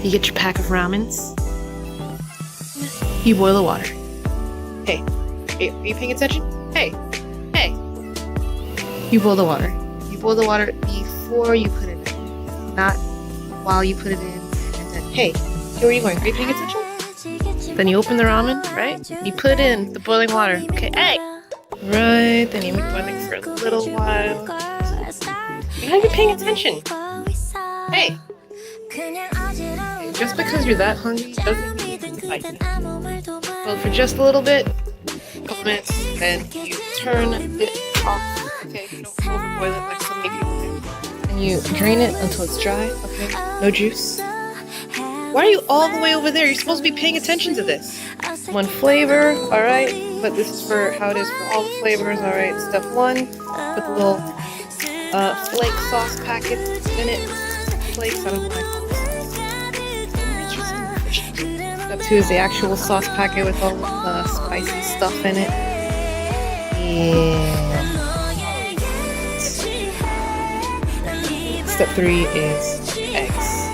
You get your pack of ramens. You boil the water. Hey, are you paying attention? Hey. You boil the water. You boil the water before you put it in, not while you put it in. And then, hey, where are you going? Are you paying attention? Then you open the ramen, right? You put in the boiling water. Okay, hey! Right, then you make boiling for a little while. You're not even paying attention. Hey! Just because you're that hungry doesn't mean you can like it. Well, for just a little bit, a couple minutes, then you turn it off. Okay, you don't overboil it like so many people do. And you drain it until it's dry. Okay, no juice. Why are you all the way over there? You're supposed to be paying attention to this. One flavor, alright, but this is for how it is for all the flavors, alright. Step 1, put the little flake sauce packet in it. Flakes, I don't know why I call it. Step 2 is the actual sauce packet with all the spicy stuff in it. And step 3 is eggs.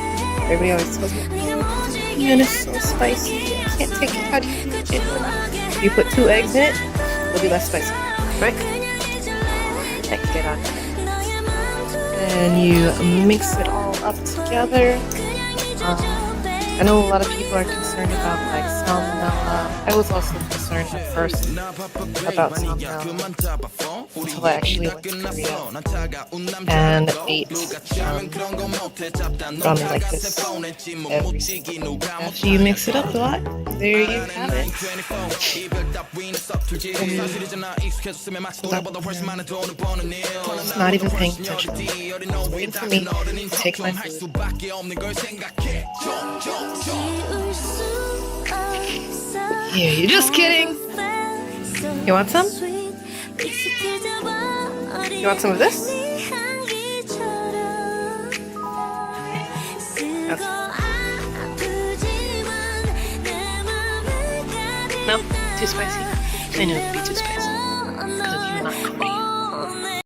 Everybody always tells me, man, it's so spicy. I can't take it. How do you do it? If you put 2 eggs in it, it'll be less spicy. Right? Heck, get on it. And you mix it all up together. I know a lot of people are concerned about like salmonella. I was also concerned at first about salmonella until I actually went to Korea and ate ramen like this every single day. After you mix it up a lot, there you have it. It's not even paying attention. It's waiting for me to take my food. Yeah, you're just kidding. You want some? You want some of this? Okay. No? Too spicy? I knew it would be too spicy. Because you're not Korean.